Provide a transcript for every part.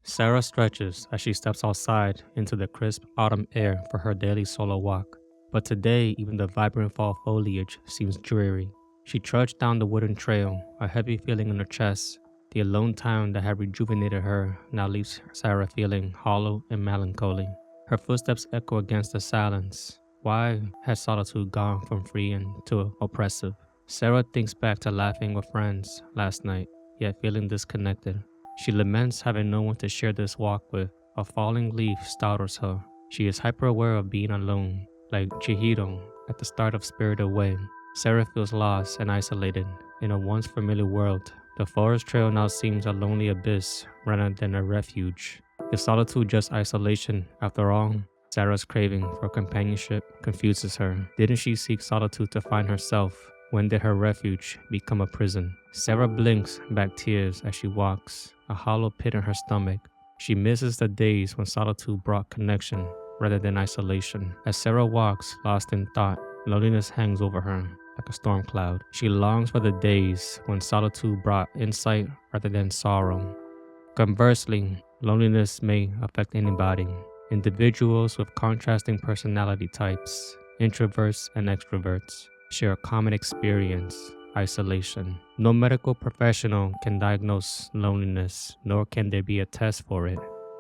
Sarah stretches as she steps outside into the crisp autumn air for her daily solo walk. But today, even the vibrant fall foliage seems dreary. She trudged down the wooden trail, a heavy feeling in her chest. The alone time that had rejuvenated her now leaves Sarah feeling hollow and melancholy. Her footsteps echo against the silence. Why has solitude gone from freeing to oppressive? Sarah thinks back to laughing with friends last night, yet feeling disconnected. She laments having no one to share this walk with. A falling leaf startles her. She is hyper aware of being alone, like Chihiro at the start of Spirited Away. Sarah feels lost and isolated in a once familiar world. The forest trail now seems a lonely abyss rather than a refuge. Is solitude just isolation after all? Sarah's craving for companionship confuses her. Didn't she seek solitude to find herself? When did her refuge become a prison? Sarah blinks back tears as she walks, a hollow pit in her stomach. She misses the days when solitude brought connection rather than isolation. As Sarah walks, lost in thought, loneliness hangs over her like a storm cloud. She longs for the days when solitude brought insight rather than sorrow. Conversely, loneliness may affect anybody. Individuals with contrasting personality types, introverts and extroverts, share a common experience: isolation. No medical professional can diagnose loneliness, nor can there be a test for it.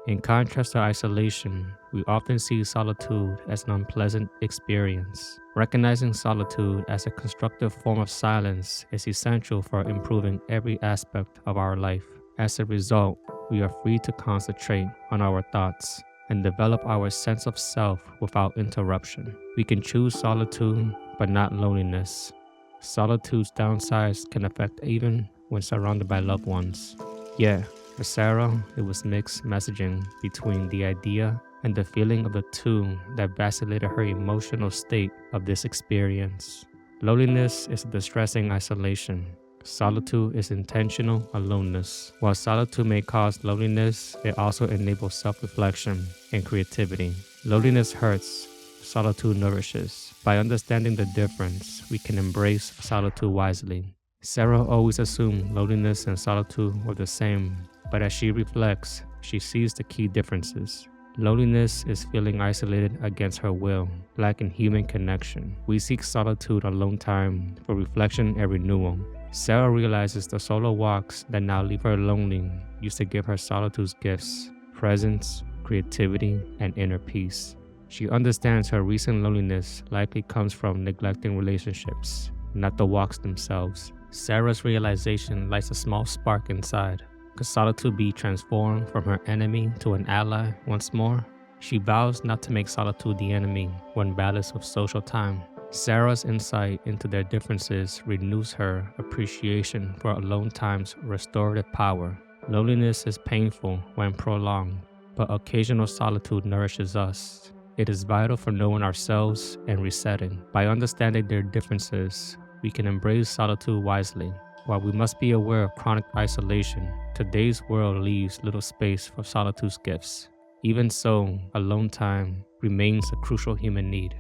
In contrast to isolation, we often see solitude as an unpleasant experience. Recognizing solitude as a constructive form of silence is essential for improving every aspect of our life. As a result, we are free to concentrate on our thoughts and develop our sense of self without interruption. We can choose solitude, but not loneliness. Solitude's downsides can affect even when surrounded by loved ones. Yeah, for Sarah, it was mixed messaging between the idea and the feeling of the two that vacillated her emotional state of this experience. Loneliness is a distressing isolation. Solitude is intentional aloneness. While solitude may cause loneliness, it also enables self-reflection and creativity. Loneliness hurts, solitude nourishes. By understanding the difference, we can embrace solitude wisely. Sarah always assumed loneliness and solitude were the same, but as she reflects, she sees the key differences. Loneliness is feeling isolated against her will, lacking human connection. We seek solitude alone time for reflection and renewal. Sarah realizes the solo walks that now leave her lonely used to give her solitude's gifts: presence, creativity, and inner peace. She understands her recent loneliness likely comes from neglecting relationships, not the walks themselves. Sarah's realization lights a small spark inside. Could solitude be transformed from her enemy to an ally once more? She vows not to make solitude the enemy when balanced with social time. Sarah's insight into their differences renews her appreciation for alone time's restorative power. Loneliness is painful when prolonged, but occasional solitude nourishes us. It is vital for knowing ourselves and resetting. By understanding their differences, we can embrace solitude wisely. While we must be aware of chronic isolation, today's world leaves little space for solitude's gifts. Even so, alone time remains a crucial human need.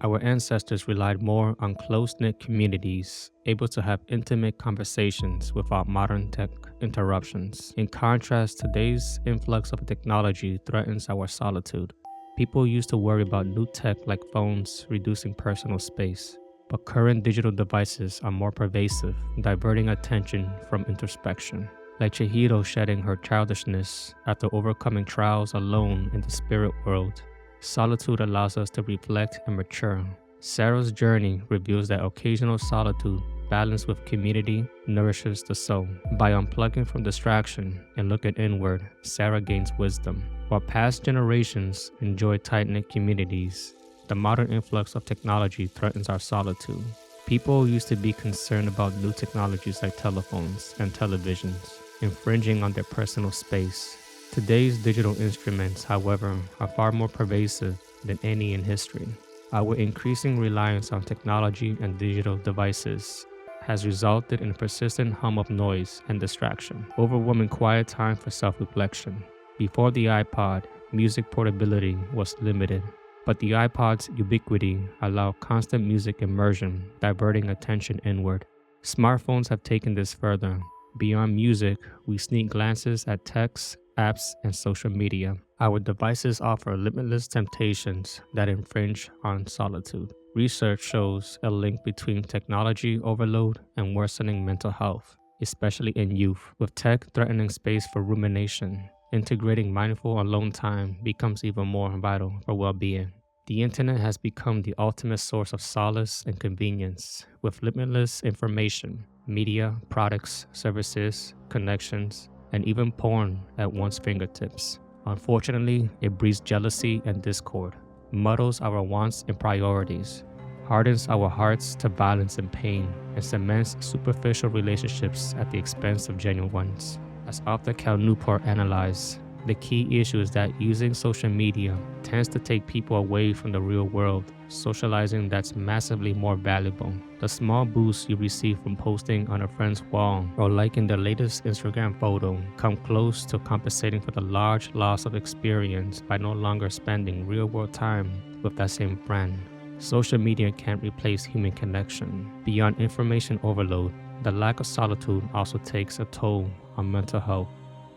Our ancestors relied more on close-knit communities, able to have intimate conversations without modern tech interruptions. In contrast, today's influx of technology threatens our solitude. People used to worry about new tech like phones reducing personal space, but current digital devices are more pervasive, diverting attention from introspection. Like Chihiro shedding her childishness after overcoming trials alone in the spirit world, solitude allows us to reflect and mature. Sarah's journey reveals that occasional solitude, balanced with community, nourishes the soul. By unplugging from distraction and looking inward, Sarah gains wisdom. While past generations enjoyed tight-knit communities, the modern influx of technology threatens our solitude. People used to be concerned about new technologies like telephones and televisions, infringing on their personal space. Today's digital instruments, however, are far more pervasive than any in history. Our increasing reliance on technology and digital devices has resulted in a persistent hum of noise and distraction, overwhelming quiet time for self-reflection. Before the iPod, music portability was limited, but the iPod's ubiquity allowed constant music immersion, diverting attention inward. Smartphones have taken this further. Beyond music, we sneak glances at texts apps, and social media. Our devices offer limitless temptations that infringe on solitude. Research shows a link between technology overload and worsening mental health, especially in youth. With tech threatening space for rumination, integrating mindful alone time becomes even more vital for well-being. The internet has become the ultimate source of solace and convenience, with limitless information, media, products, services, connections, and even porn at one's fingertips. Unfortunately, it breeds jealousy and discord, muddles our wants and priorities, hardens our hearts to violence and pain, and cements superficial relationships at the expense of genuine ones. As Arthur Newport analyzed, the key issue is that using social media tends to take people away from the real world. Socializing that's massively more valuable. The small boost you receive from posting on a friend's wall or liking their latest Instagram photo come close to compensating for the large loss of experience by no longer spending real-world time with that same friend. Social media can't replace human connection. Beyond information overload, the lack of solitude also takes a toll on mental health.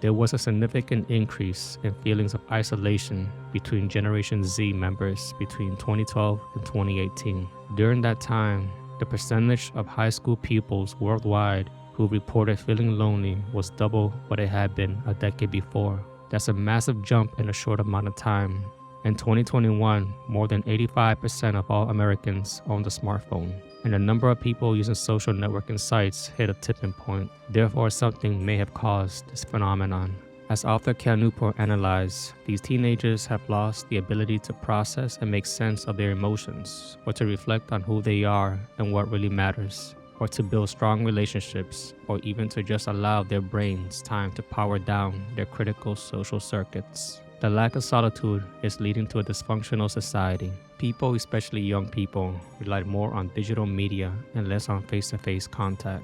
There was a significant increase in feelings of isolation between Generation Z members between 2012 and 2018. During that time, the percentage of high school pupils worldwide who reported feeling lonely was double what it had been a decade before. That's a massive jump in a short amount of time. In 2021, more than 85% of all Americans owned a smartphone, and the number of people using social networking sites hit a tipping point. Therefore, something may have caused this phenomenon. As Arthur Newport analyzed, these teenagers have lost the ability to process and make sense of their emotions, or to reflect on who they are and what really matters, or to build strong relationships, or even to just allow their brains time to power down their critical social circuits. The lack of solitude is leading to a dysfunctional society. People, especially young people, rely more on digital media and less on face-to-face contact.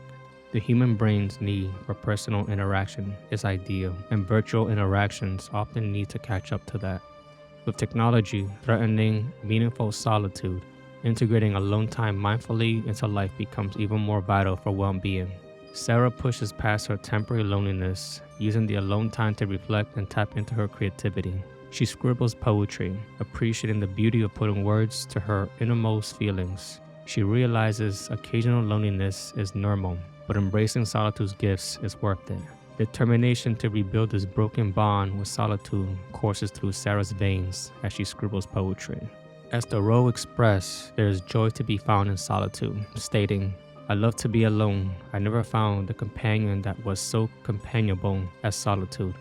The human brain's need for personal interaction is ideal, and virtual interactions often need to catch up to that. With technology threatening meaningful solitude, integrating alone time mindfully into life becomes even more vital for well-being. Sarah pushes past her temporary loneliness, using the alone time to reflect and tap into her creativity. She scribbles poetry, appreciating the beauty of putting words to her innermost feelings. She realizes occasional loneliness is normal, but embracing solitude's gifts is worth it. Determination to rebuild this broken bond with solitude courses through Sarah's veins as she scribbles poetry. As Thoreau expressed, there is joy to be found in solitude, stating, "I love to be alone. I never found a companion that was so companionable as solitude.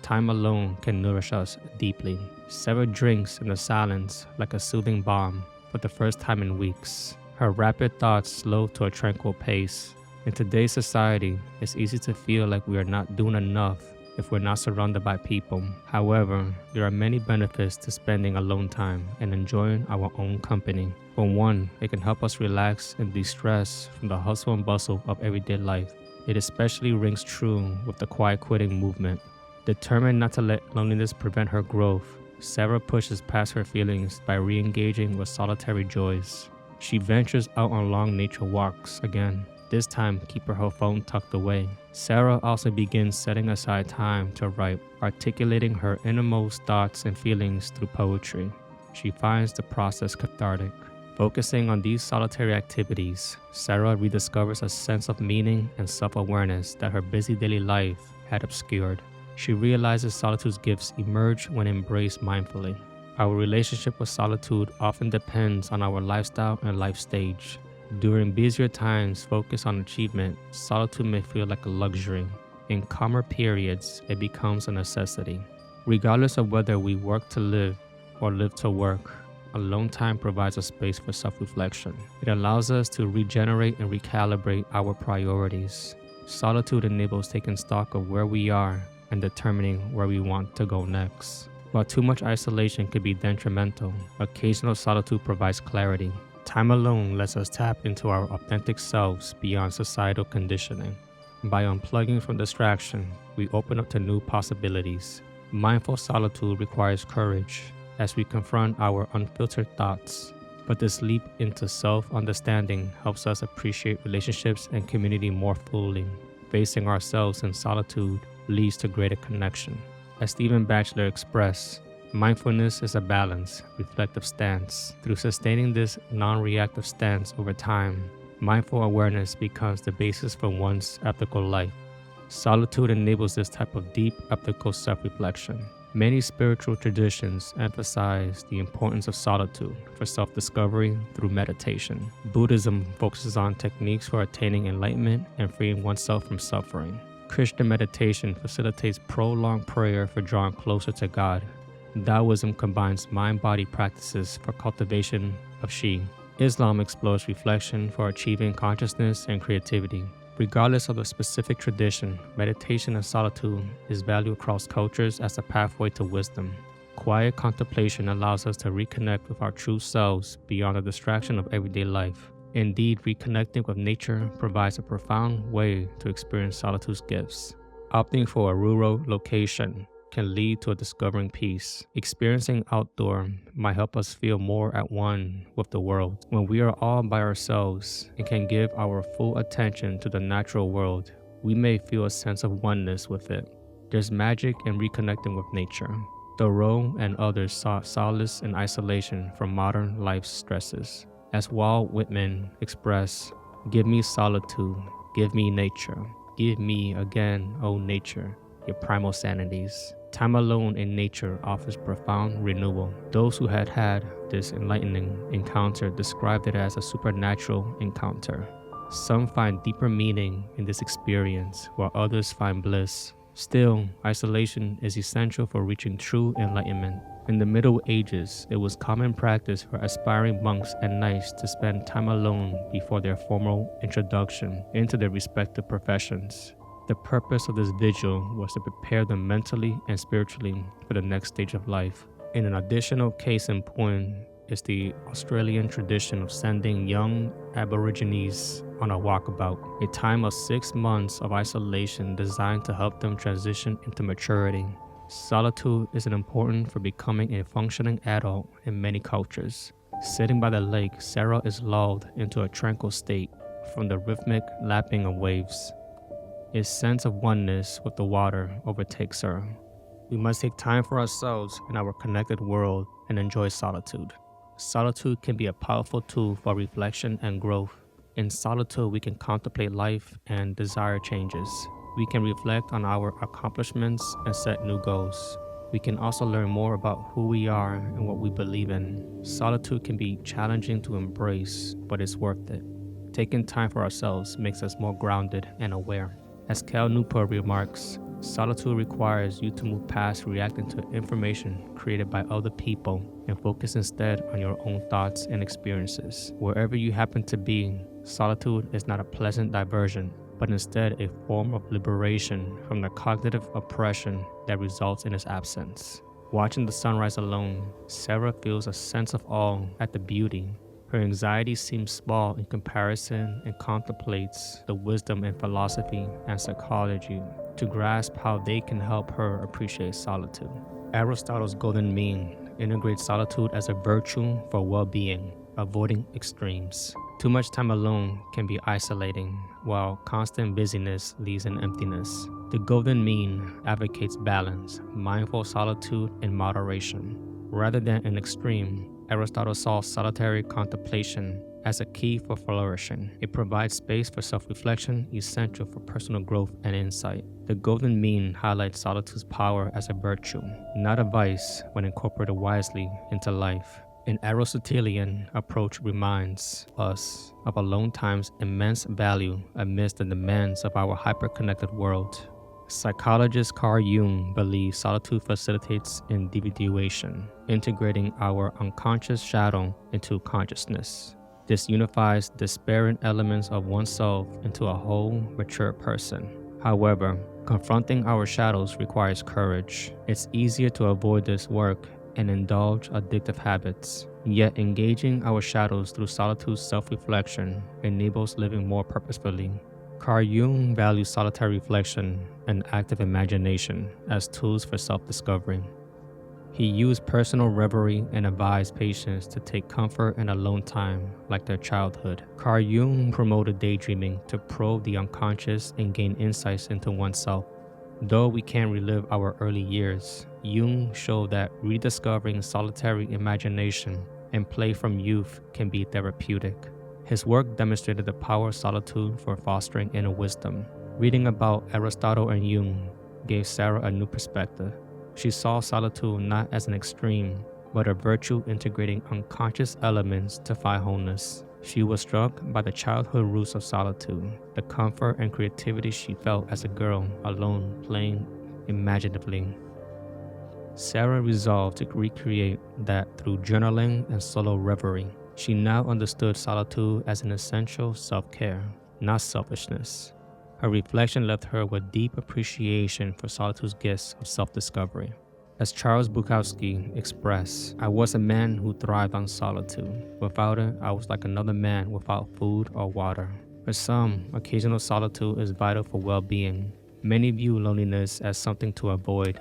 Time alone can nourish us deeply." Sarah drinks in the silence like a soothing balm for the first time in weeks. Her rapid thoughts slow to a tranquil pace. In today's society, it's easy to feel like we are not doing enough if we're not surrounded by people. However, there are many benefits to spending alone time and enjoying our own company. For one, it can help us relax and de-stress from the hustle and bustle of everyday life. It especially rings true with the quiet quitting movement. Determined not to let loneliness prevent her growth, Sarah pushes past her feelings by re-engaging with solitary joys. She ventures out on long nature walks again, this time keeping her phone tucked away. Sarah also begins setting aside time to write, articulating her innermost thoughts and feelings through poetry. She finds the process cathartic. Focusing on these solitary activities, Sarah rediscovers a sense of meaning and self-awareness that her busy daily life had obscured. She realizes solitude's gifts emerge when embraced mindfully. Our relationship with solitude often depends on our lifestyle and life stage. During busier times focused on achievement, solitude may feel like a luxury. In calmer periods, it becomes a necessity. Regardless of whether we work to live or live to work, alone time provides a space for self-reflection. It allows us to regenerate and recalibrate our priorities. Solitude enables taking stock of where we are and determining where we want to go next. While too much isolation could be detrimental, occasional solitude provides clarity. Time alone lets us tap into our authentic selves beyond societal conditioning. By unplugging from distraction, we open up to new possibilities. Mindful solitude requires courage as we confront our unfiltered thoughts, but this leap into self-understanding helps us appreciate relationships and community more fully. Facing ourselves in solitude leads to greater connection. As Stephen Batchelor expressed, mindfulness is a balanced, reflective stance. Through sustaining this non-reactive stance over time, mindful awareness becomes the basis for one's ethical life. Solitude enables this type of deep ethical self-reflection. Many spiritual traditions emphasize the importance of solitude for self-discovery through meditation. Buddhism focuses on techniques for attaining enlightenment and freeing oneself from suffering. Christian meditation facilitates prolonged prayer for drawing closer to God. Taoism combines mind-body practices for cultivation of Qi. Islam explores reflection for achieving consciousness and creativity. Regardless of the specific tradition, meditation and solitude is valued across cultures as a pathway to wisdom. Quiet contemplation allows us to reconnect with our true selves beyond the distraction of everyday life. Indeed, reconnecting with nature provides a profound way to experience solitude's gifts. Opting for a rural location can lead to a discovering peace. Experiencing outdoor might help us feel more at one with the world. When we are all by ourselves and can give our full attention to the natural world, we may feel a sense of oneness with it. There's magic in reconnecting with nature. Thoreau and others sought solace in isolation from modern life's stresses. As Walt Whitman expressed, "Give me solitude, give me nature, give me again, O nature, your primal sanities." Time alone in nature offers profound renewal. Those who had had this enlightening encounter described it as a supernatural encounter. Some find deeper meaning in this experience, while others find bliss. Still, isolation is essential for reaching true enlightenment. In the Middle Ages, it was common practice for aspiring monks and knights to spend time alone before their formal introduction into their respective professions. The purpose of this vigil was to prepare them mentally and spiritually for the next stage of life. In an additional case in point is the Australian tradition of sending young Aborigines on a walkabout, a time of 6 months of isolation designed to help them transition into maturity. Solitude is important for becoming a functioning adult in many cultures. Sitting by the lake, Sarah is lulled into a tranquil state from the rhythmic lapping of waves. A sense of oneness with the water overtakes her. We must take time for ourselves in our connected world and enjoy solitude. Solitude can be a powerful tool for reflection and growth. In solitude, we can contemplate life and desire changes. We can reflect on our accomplishments and set new goals. We can also learn more about who we are and what we believe in. Solitude can be challenging to embrace, but it's worth it. Taking time for ourselves makes us more grounded and aware. As Cal Newport remarks, solitude requires you to move past reacting to information created by other people and focus instead on your own thoughts and experiences. Wherever you happen to be, solitude is not a pleasant diversion, but instead a form of liberation from the cognitive oppression that results in its absence. Watching the sunrise alone, Sarah feels a sense of awe at the beauty. Her anxiety seems small in comparison and contemplates the wisdom in philosophy and psychology to grasp how they can help her appreciate solitude. Aristotle's golden mean integrates solitude as a virtue for well-being, avoiding extremes. Too much time alone can be isolating, while constant busyness leaves an emptiness. The golden mean advocates balance, mindful solitude, and moderation. Rather than an extreme, Aristotle saw solitary contemplation as a key for flourishing. It provides space for self-reflection, essential for personal growth and insight. The golden mean highlights solitude's power as a virtue, not a vice when incorporated wisely into life. An Aristotelian approach reminds us of alone time's immense value amidst the demands of our hyper-connected world. Psychologist Carl Jung believes solitude facilitates individuation, integrating our unconscious shadow into consciousness. This unifies disparate elements of oneself into a whole, mature person. However, confronting our shadows requires courage. It's easier to avoid this work and indulge addictive habits. Yet engaging our shadows through solitude's self-reflection enables living more purposefully. Carl Jung values solitary reflection and active imagination as tools for self-discovery. He used personal reverie and advised patients to take comfort in alone time like their childhood. Carl Jung promoted daydreaming to probe the unconscious and gain insights into oneself. Though we can't relive our early years, Jung showed that rediscovering solitary imagination and play from youth can be therapeutic. His work demonstrated the power of solitude for fostering inner wisdom. Reading about Aristotle and Jung gave Sarah a new perspective. She saw solitude not as an extreme, but a virtue integrating unconscious elements to find wholeness. She was struck by the childhood roots of solitude, the comfort and creativity she felt as a girl, alone, playing imaginatively. Sarah resolved to recreate that through journaling and solo reverie. She now understood solitude as an essential self-care, not selfishness. Her reflection left her with deep appreciation for solitude's gifts of self-discovery. As Charles Bukowski expressed, I was a man who thrived on solitude. Without it, I was like another man without food or water. For some, occasional solitude is vital for well-being. Many view loneliness as something to avoid.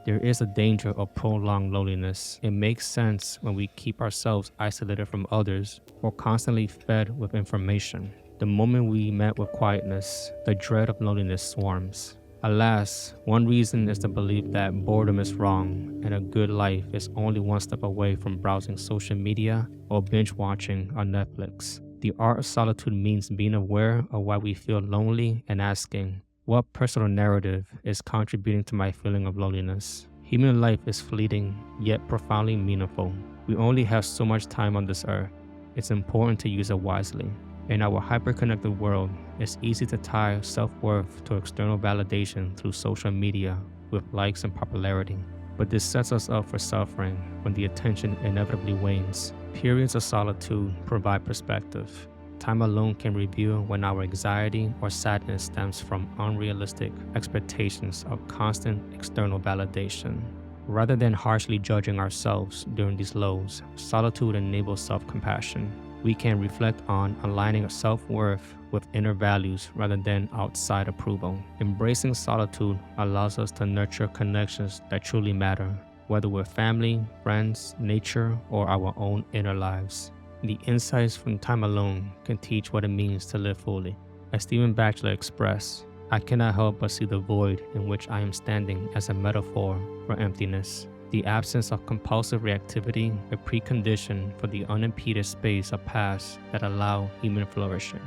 There is a danger of prolonged loneliness. It makes sense when we keep ourselves isolated from others or constantly fed with information. The moment we met with quietness, the dread of loneliness swarms. Alas, one reason is the belief that boredom is wrong and a good life is only one step away from browsing social media or binge watching on Netflix. The art of solitude means being aware of why we feel lonely and asking, what personal narrative is contributing to my feeling of loneliness? Human life is fleeting, yet profoundly meaningful. We only have so much time on this earth. It's important to use it wisely. In our hyper-connected world, it's easy to tie self-worth to external validation through social media with likes and popularity. But this sets us up for suffering when the attention inevitably wanes. Periods of solitude provide perspective. Time alone can reveal when our anxiety or sadness stems from unrealistic expectations of constant external validation. Rather than harshly judging ourselves during these lows, solitude enables self-compassion. We can reflect on aligning our self-worth with inner values rather than outside approval. Embracing solitude allows us to nurture connections that truly matter, whether with family, friends, nature, or our own inner lives. The insights from time alone can teach what it means to live fully. As Stephen Batchelor expressed, I cannot help but see the void in which I am standing as a metaphor for emptiness. The absence of compulsive reactivity, a precondition for the unimpeded space of past that allow human flourishing.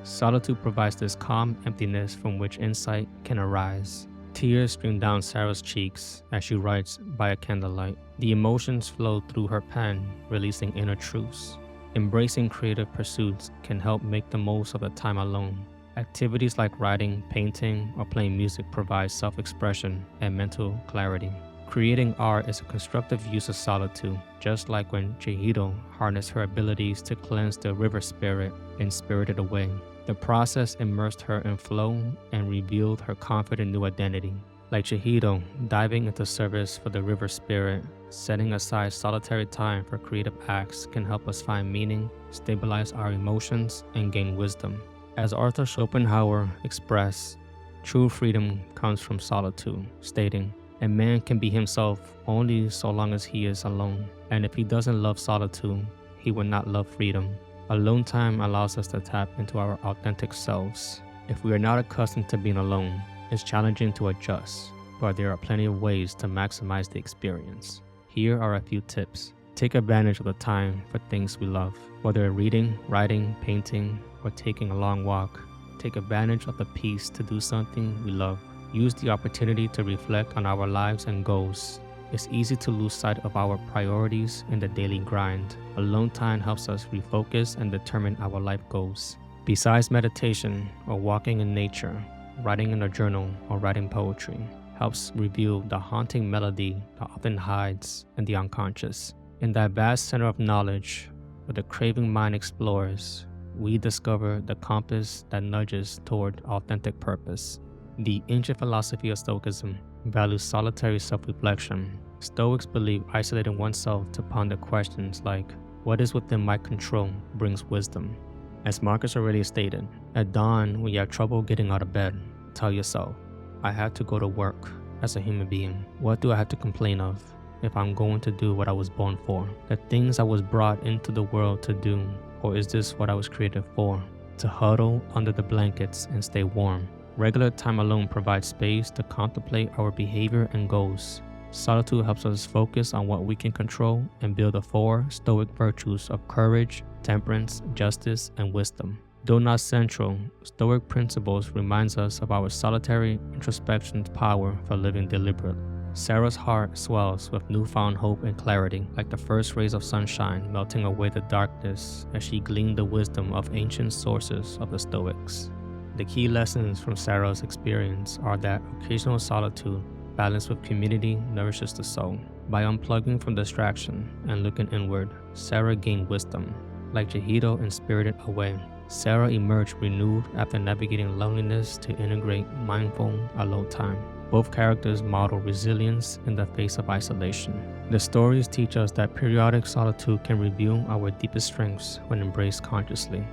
Solitude provides this calm emptiness from which insight can arise. Tears stream down Sarah's cheeks as she writes by a candlelight. The emotions flow through her pen, releasing inner truths. Embracing creative pursuits can help make the most of the time alone. Activities like writing, painting, or playing music provide self-expression and mental clarity. Creating art is a constructive use of solitude, just like when Chihiro harnessed her abilities to cleanse the river spirit and spirited away. The process immersed her in flow and revealed her confident new identity. Like Chihiro, diving into service for the river spirit, setting aside solitary time for creative acts can help us find meaning, stabilize our emotions, and gain wisdom. As Arthur Schopenhauer expressed, true freedom comes from solitude, stating, "A man can be himself only so long as he is alone, and if he doesn't love solitude, he will not love freedom." Alone time allows us to tap into our authentic selves. If we are not accustomed to being alone, it's challenging to adjust, but there are plenty of ways to maximize the experience. Here are a few tips. Take advantage of the time for things we love, whether reading, writing, painting, or taking a long walk. Take advantage of the peace to do something we love. Use the opportunity to reflect on our lives and goals. It's easy to lose sight of our priorities in the daily grind. Alone time helps us refocus and determine our life goals. Besides meditation or walking in nature, writing in a journal or writing poetry helps reveal the haunting melody that often hides in the unconscious. In that vast center of knowledge, where the craving mind explores, we discover the compass that nudges toward authentic purpose. The ancient philosophy of Stoicism values solitary self-reflection. Stoics believe isolating oneself to ponder questions like, what is within my control brings wisdom. As Marcus Aurelius stated, at dawn when you have trouble getting out of bed, tell yourself, I have to go to work as a human being. What do I have to complain of if I'm going to do what I was born for? The things I was brought into the world to do, or is this what I was created for? To huddle under the blankets and stay warm. Regular time alone provides space to contemplate our behavior and goals. Solitude helps us focus on what we can control and build the four Stoic virtues of courage, temperance, justice, and wisdom. Though not central, Stoic principles reminds us of our solitary introspection's power for living deliberately. Sarah's heart swells with newfound hope and clarity, like the first rays of sunshine melting away the darkness as she gleaned the wisdom of ancient sources of the Stoics. The key lessons from Sarah's experience are that occasional solitude, balanced with community, nourishes the soul. By unplugging from distraction and looking inward, Sarah gained wisdom. Like Jehito in Spirited Away, Sarah emerged renewed after navigating loneliness to integrate mindful, alone time. Both characters model resilience in the face of isolation. The stories teach us that periodic solitude can reveal our deepest strengths when embraced consciously.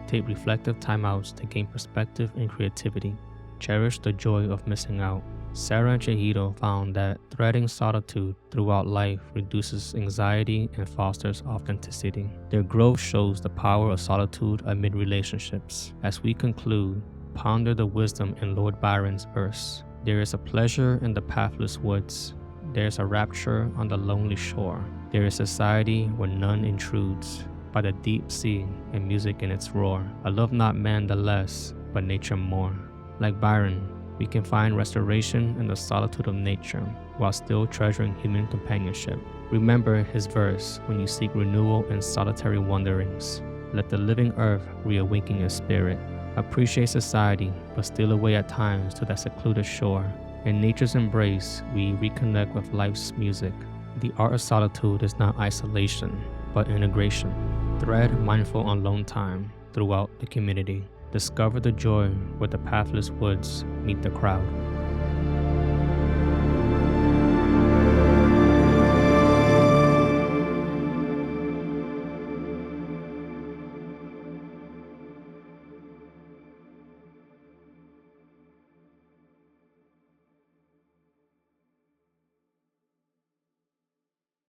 Take reflective timeouts to gain perspective and creativity. Cherish the joy of missing out. Sarah and Jehito found that threading solitude throughout life reduces anxiety and fosters authenticity. Their growth shows the power of solitude amid relationships. As we conclude, ponder the wisdom in Lord Byron's verse. There is a pleasure in the pathless woods. There is a rapture on the lonely shore. There is society where none intrudes. By the deep sea and music in its roar. I love not man the less, but nature more. Like Byron, we can find restoration in the solitude of nature while still treasuring human companionship. Remember his verse when you seek renewal in solitary wanderings. Let the living earth reawaken your spirit. Appreciate society, but steal away at times to that secluded shore. In nature's embrace, we reconnect with life's music. The art of solitude is not isolation, but integration. Thread mindful on alone time throughout the community. Discover the joy where the pathless woods meet the crowd.